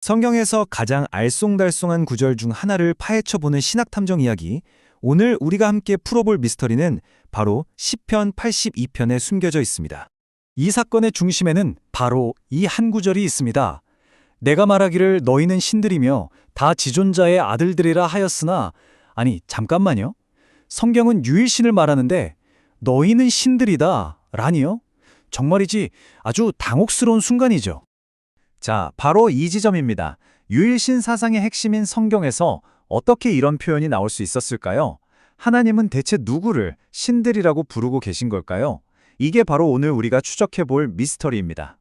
성경에서 가장 알쏭달쏭한 구절 중 하나를 파헤쳐보는 신학탐정 이야기. 오늘 우리가 함께 풀어볼 미스터리는 바로 시편 82편에 숨겨져 있습니다. 이 사건의 중심에는 바로 이 한 구절이 있습니다. 내가 말하기를 너희는 신들이며 다 지존자의 아들들이라 하였으나, 아니 잠깐만요. 성경은 유일신을 말하는데 너희는 신들이다 라니요? 정말이지 아주 당혹스러운 순간이죠. 자, 바로 이 지점입니다. 유일신 사상의 핵심인 성경에서 어떻게 이런 표현이 나올 수 있었을까요? 하나님은 대체 누구를 신들이라고 부르고 계신 걸까요? 이게 바로 오늘 우리가 추적해볼 미스터리입니다.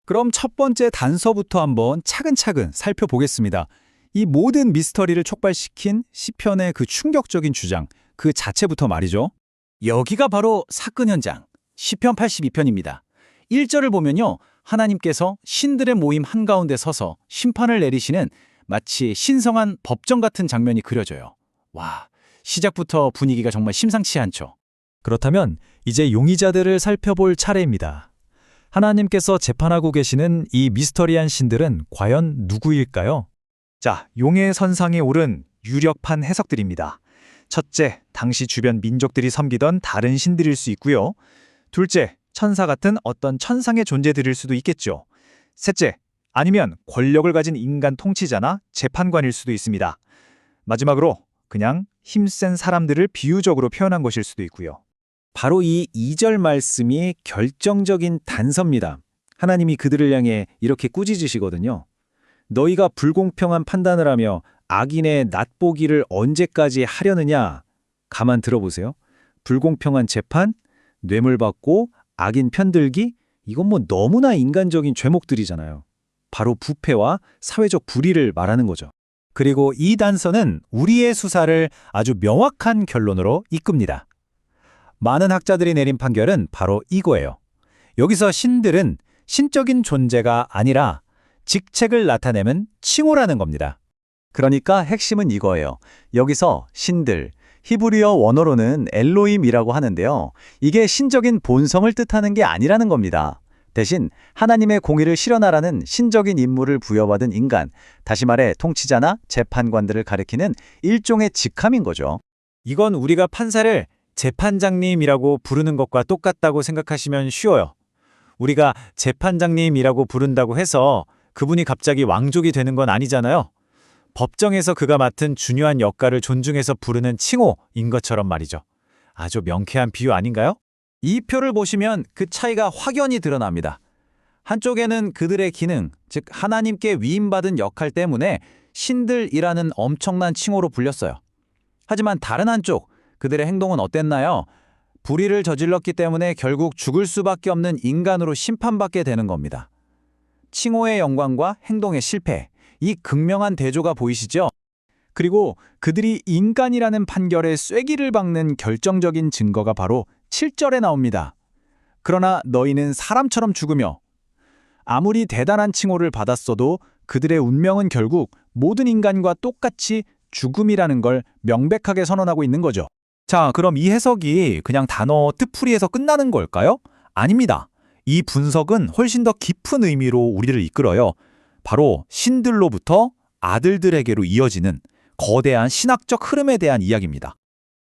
그럼 첫 번째 단서부터 한번 차근차근 살펴보겠습니다. 이 모든 미스터리를 촉발시킨 시편의 그 충격적인 주장, 그 자체부터 말이죠. 여기가 바로 사건 현장, 시편 82편입니다. 1절을 보면요, 하나님께서 신들의 모임 한가운데 서서 심판을 내리시는 마치 신성한 법정 같은 장면이 그려져요. 와, 시작부터 분위기가 정말 심상치 않죠. 그렇다면 이제 용의자들을 살펴볼 차례입니다. 하나님께서 재판하고 계시는 이 미스터리한 신들은 과연 누구일까요? 자, 용의 선상에 오른 유력한 해석들입니다. 첫째, 당시 주변 민족들이 섬기던 다른 신들일 수 있고요. 둘째, 천사 같은 어떤 천상의 존재들일 수도 있겠죠. 셋째, 아니면 권력을 가진 인간 통치자나 재판관일 수도 있습니다. 마지막으로 그냥 힘센 사람들을 비유적으로 표현한 것일 수도 있고요. 바로 이 2절 말씀이 결정적인 단서입니다. 하나님이 그들을 향해 이렇게 꾸짖으시거든요. 너희가 불공평한 판단을 하며 악인의 낫보기를 언제까지 하려느냐? 가만 들어보세요. 불공평한 재판, 뇌물받고 악인 편들기? 이건 뭐 너무나 인간적인 죄목들이잖아요. 바로 부패와 사회적 불의를 말하는 거죠. 그리고 이 단서는 우리의 수사를 아주 명확한 결론으로 이끕니다. 많은 학자들이 내린 판결은 바로 이거예요. 여기서 신들은 신적인 존재가 아니라 직책을 나타내는 칭호라는 겁니다. 그러니까 핵심은 이거예요. 여기서 신들, 히브리어 원어로는 엘로힘이라고 하는데요. 이게 신적인 본성을 뜻하는 게 아니라는 겁니다. 대신 하나님의 공의를 실현하라는 신적인 임무를 부여받은 인간, 다시 말해 통치자나 재판관들을 가리키는 일종의 직함인 거죠. 이건 우리가 판사를 재판장님이라고 부르는 것과 똑같다고 생각하시면 쉬워요. 우리가 재판장님이라고 부른다고 해서 그분이 갑자기 왕족이 되는 건 아니잖아요. 법정에서 그가 맡은 중요한 역할을 존중해서 부르는 칭호인 것처럼 말이죠. 아주 명쾌한 비유 아닌가요? 이 표를 보시면 그 차이가 확연히 드러납니다. 한쪽에는 그들의 기능, 즉 하나님께 위임받은 역할 때문에 신들이라는 엄청난 칭호로 불렸어요. 하지만 다른 한쪽, 그들의 행동은 어땠나요? 불의를 저질렀기 때문에 결국 죽을 수밖에 없는 인간으로 심판받게 되는 겁니다. 칭호의 영광과 행동의 실패, 이 극명한 대조가 보이시죠? 그리고 그들이 인간이라는 판결에 쐐기를 박는 결정적인 증거가 바로 7절에 나옵니다. 그러나 너희는 사람처럼 죽으며, 아무리 대단한 칭호를 받았어도 그들의 운명은 결국 모든 인간과 똑같이 죽음이라는 걸 명백하게 선언하고 있는 거죠. 자, 그럼 이 해석이 그냥 단어 뜻풀이에서 끝나는 걸까요? 아닙니다. 이 분석은 훨씬 더 깊은 의미로 우리를 이끌어요. 바로 신들로부터 아들들에게로 이어지는 거대한 신학적 흐름에 대한 이야기입니다.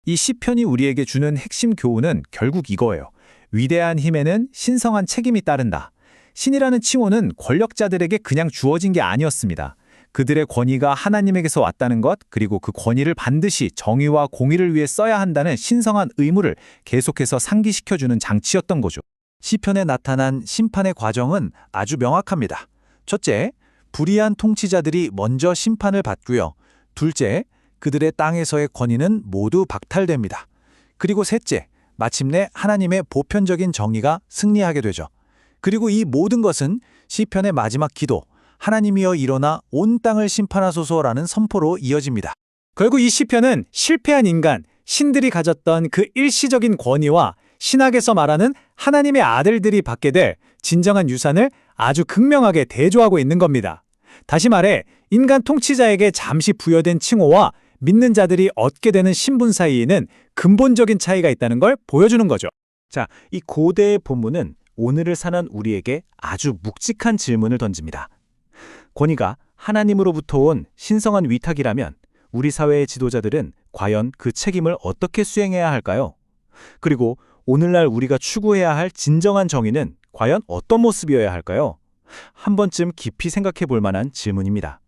이 시편이 우리에게 주는 핵심 교훈은 결국 이거예요. 위대한 힘에는 신성한 책임이 따른다. 신이라는 칭호는 권력자들에게 그냥 주어진 게 아니었습니다. 그들의 권위가 하나님에게서 왔다는 것, 그리고 그 권위를 반드시 정의와 공의를 위해 써야 한다는 신성한 의무를 계속해서 상기시켜주는 장치였던 거죠. 시편에 나타난 심판의 과정은 아주 명확합니다. 첫째, 불의한 통치자들이 먼저 심판을 받고요. 둘째, 그들의 땅에서의 권위는 모두 박탈됩니다. 그리고 셋째, 마침내 하나님의 보편적인 정의가 승리하게 되죠. 그리고 이 모든 것은 시편의 마지막 기도, 하나님이여 일어나 온 땅을 심판하소서라는 선포로 이어집니다. 결국 이 시편은 실패한 인간, 신들이 가졌던 그 일시적인 권위와 신학에서 말하는 하나님의 아들들이 받게 될 진정한 유산을 아주 극명하게 대조하고 있는 겁니다. 다시 말해 인간 통치자에게 잠시 부여된 칭호와 믿는 자들이 얻게 되는 신분 사이에는 근본적인 차이가 있다는 걸 보여주는 거죠. 자, 이 고대의 본문은 오늘을 사는 우리에게 아주 묵직한 질문을 던집니다. 권위가 하나님으로부터 온 신성한 위탁이라면 우리 사회의 지도자들은 과연 그 책임을 어떻게 수행해야 할까요? 그리고 오늘날 우리가 추구해야 할 진정한 정의는 과연 어떤 모습이어야 할까요? 한 번쯤 깊이 생각해 볼 만한 질문입니다.